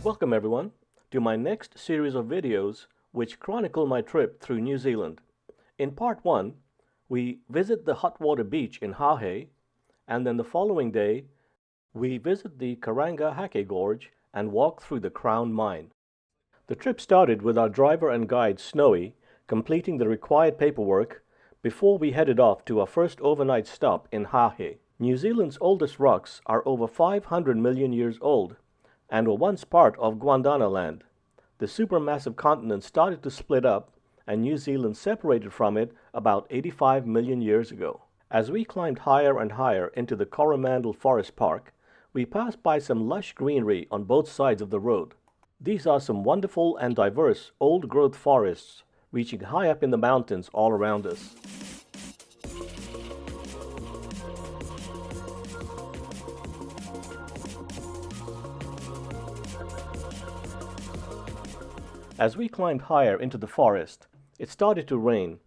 Welcome everyone to my next series of videos which chronicle my trip through New Zealand. In part 1, we visit the hot water beach in Hahei, and then the following day, we visit the Karangahake Gorge and walk through the Crown Mine. The trip started with our driver and guide Snowy completing the required paperwork before we headed off to our first overnight stop in Hahei. New Zealand's oldest rocks are over 500 million years old and were once part of Gondwana land. The supermassive continent started to split up, and New Zealand separated from it about 85 million years ago. As we climbed higher and higher into the Coromandel Forest Park, we passed by some lush greenery on both sides of the road. These are some wonderful and diverse old-growth forests reaching high up in the mountains all around us. As we climbed higher into the forest, it started to rain,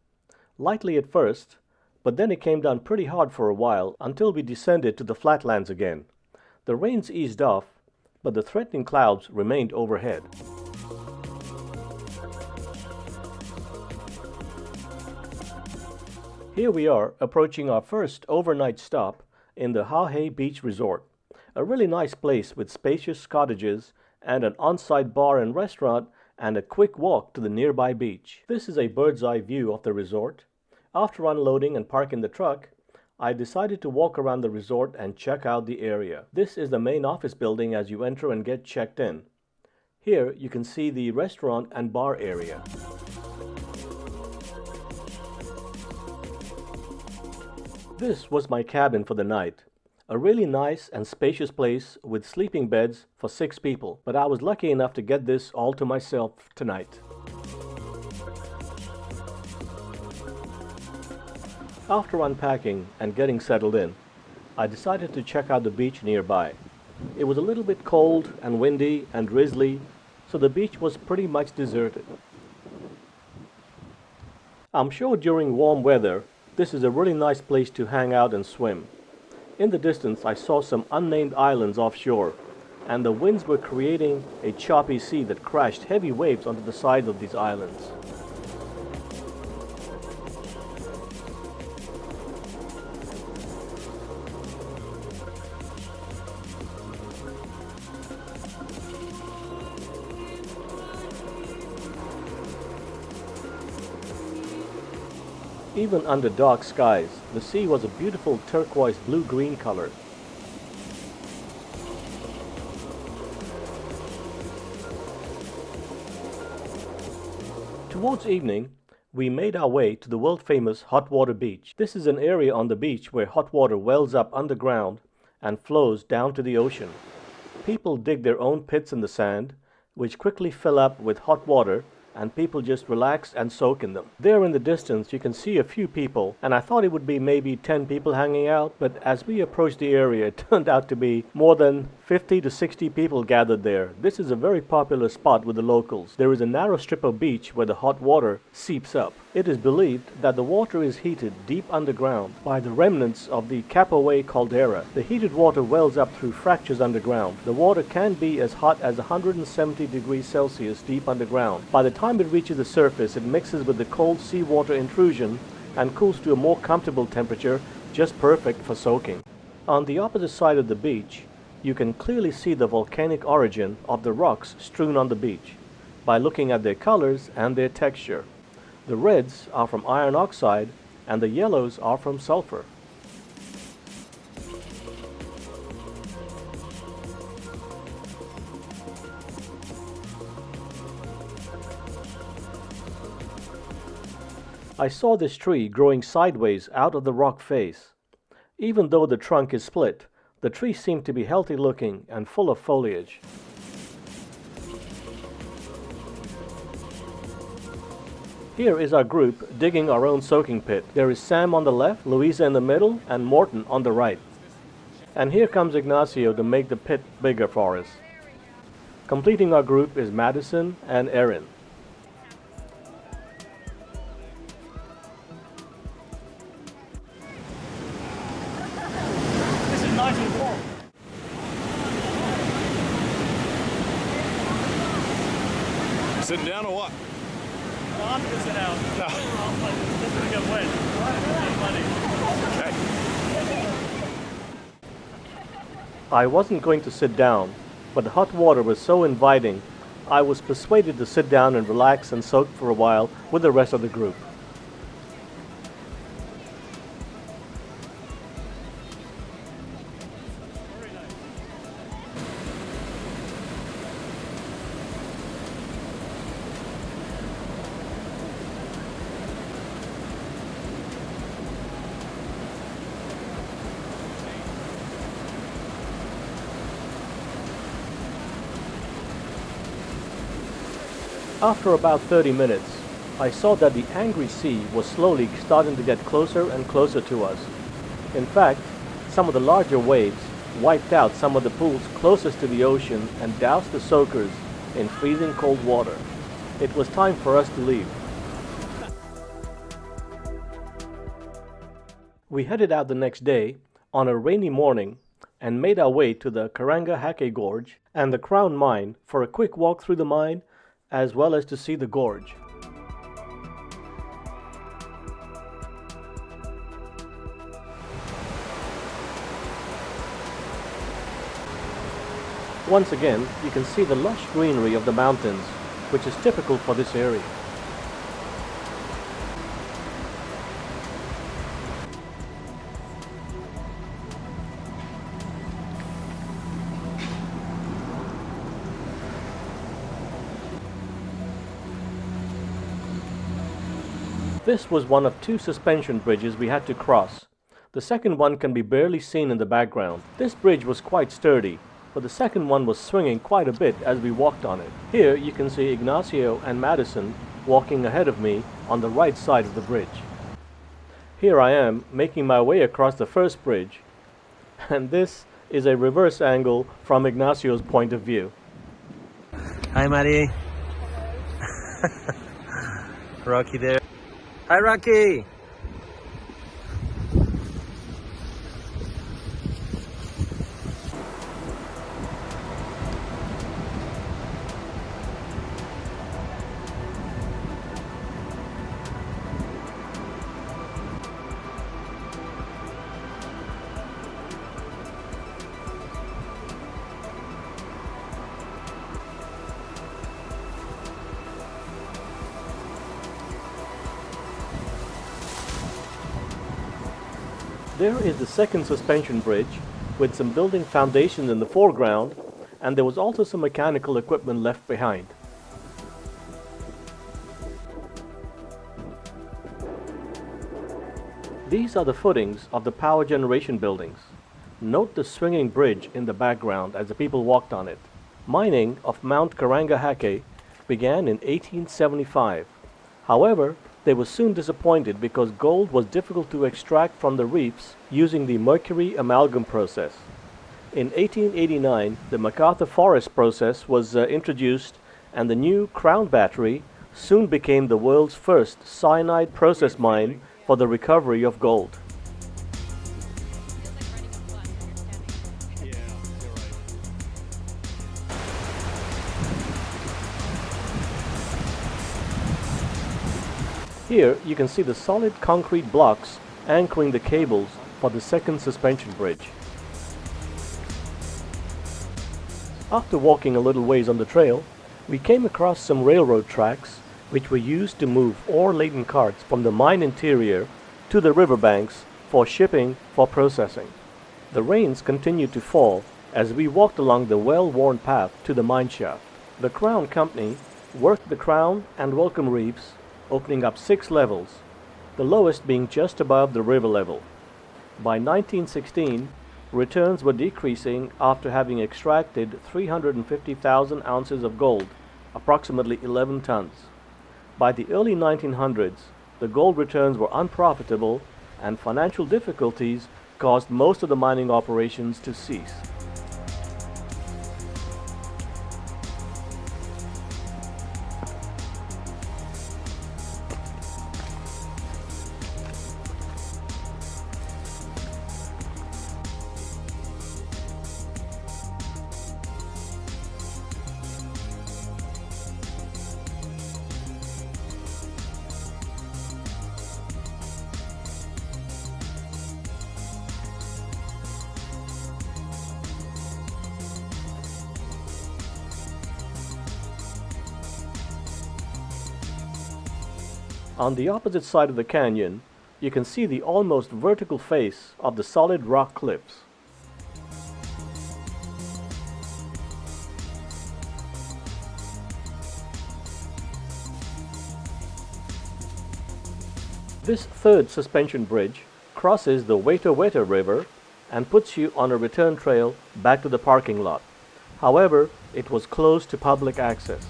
lightly at first, but then it came down pretty hard for a while until we descended to the flatlands again. The rains eased off, but the threatening clouds remained overhead. Here we are approaching our first overnight stop in the Hahei Beach Resort, a really nice place with spacious cottages and an on-site bar and restaurant and a quick walk to the nearby beach. This is a bird's eye view of the resort. After unloading and parking the truck, I decided to walk around the resort and check out the area. This is the main office building as you enter and get checked in. Here you can see the restaurant and bar area. This was my cabin for the night. A really nice and spacious place with sleeping beds for 6 people, but I was lucky enough to get this all to myself tonight. After unpacking and getting settled in, I decided to check out the beach nearby. It was a little bit cold and windy and drizzly, so the beach was pretty much deserted. I'm sure during warm weather, this is a really nice place to hang out and swim. In the distance, I saw some unnamed islands offshore, and the winds were creating a choppy sea that crashed heavy waves onto the sides of these islands. Even under dark skies, the sea was a beautiful turquoise blue-green color. Towards evening, we made our way to the world-famous hot water beach. This is an area on the beach where hot water wells up underground and flows down to the ocean. People dig their own pits in the sand, which quickly fill up with hot water, and people just relax and soak in them. There in the distance you can see a few people, and I thought it would be maybe 10 people hanging out, but as we approached the area it turned out to be more than 50 to 60 people gathered there. This is a very popular spot with the locals. There is a narrow strip of beach where the hot water seeps up. It is believed that the water is heated deep underground by the remnants of the Hahei caldera. The heated water wells up through fractures underground. The water can be as hot as 170 degrees Celsius deep underground. By the time it reaches the surface, it mixes with the cold seawater intrusion and cools to a more comfortable temperature, just perfect for soaking. On the opposite side of the beach, you can clearly see the volcanic origin of the rocks strewn on the beach by looking at their colors and their texture. The reds are from iron oxide and the yellows are from sulfur. I saw this tree growing sideways out of the rock face. Even though the trunk is split, the tree seemed to be healthy looking and full of foliage. Here is our group digging our own soaking pit. There is Sam on the left, Louisa in the middle, and Morton on the right. And here comes Ignacio to make the pit bigger for us. Completing our group is Madison and Erin. This is nice and warm. Sitting down or what? I'm gonna sit down. No. It's just gonna get wet. I wasn't going to sit down, but the hot water was so inviting, I was persuaded to sit down and relax and soak for a while with the rest of the group. After about 30 minutes, I saw that the angry sea was slowly starting to get closer and closer to us. In fact, some of the larger waves wiped out some of the pools closest to the ocean and doused the soakers in freezing cold water. It was time for us to leave. We headed out the next day on a rainy morning and made our way to the Karangahake Gorge and the Crown Mine for a quick walk through the mine as well as to see the gorge. Once again, you can see the lush greenery of the mountains, which is typical for this area. This was one of two suspension bridges we had to cross. The second one can be barely seen in the background. This bridge was quite sturdy, but the second one was swinging quite a bit as we walked on it. Here you can see Ignacio and Madison walking ahead of me on the right side of the bridge. Here I am making my way across the first bridge, and this is a reverse angle from Ignacio's point of view. Hi, Maddie. Rocky there. Hi, Rocky. There is the second suspension bridge with some building foundations in the foreground, and there was also some mechanical equipment left behind. These are the footings of the power generation buildings. Note the swinging bridge in the background as the people walked on it. Mining of Mount Karangahake began in 1875. However, they were soon disappointed because gold was difficult to extract from the reefs using the mercury amalgam process. In 1889, the MacArthur Forest process was introduced, and the new Crown Battery soon became the world's first cyanide process mine for the recovery of gold. Here you can see the solid concrete blocks anchoring the cables for the second suspension bridge. After walking a little ways on the trail, we came across some railroad tracks which were used to move ore-laden carts from the mine interior to the riverbanks for shipping for processing. The rains continued to fall as we walked along the well-worn path to the mine shaft. The Crown Company worked the Crown and Welcome Reefs, opening up 6 levels, the lowest being just above the river level. By 1916, returns were decreasing after having extracted 350,000 ounces of gold, approximately 11 tons. By the early 1900s, the gold returns were unprofitable and financial difficulties caused most of the mining operations to cease. On the opposite side of the canyon, you can see the almost vertical face of the solid rock cliffs. This third suspension bridge crosses the Weta Weta River and puts you on a return trail back to the parking lot. However, it was closed to public access.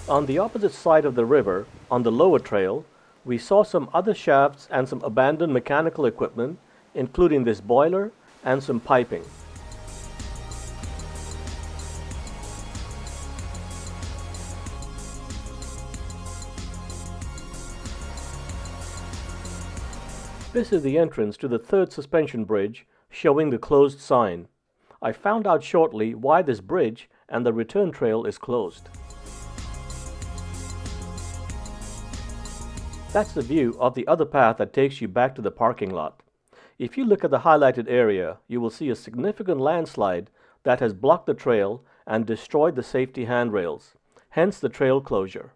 On the opposite side of the river, on the lower trail, we saw some other shafts and some abandoned mechanical equipment, including this boiler and some piping. This is the entrance to the third suspension bridge, showing the closed sign. I found out shortly why this bridge and the return trail is closed. That's the view of the other path that takes you back to the parking lot. If you look at the highlighted area, you will see a significant landslide that has blocked the trail and destroyed the safety handrails, hence the trail closure.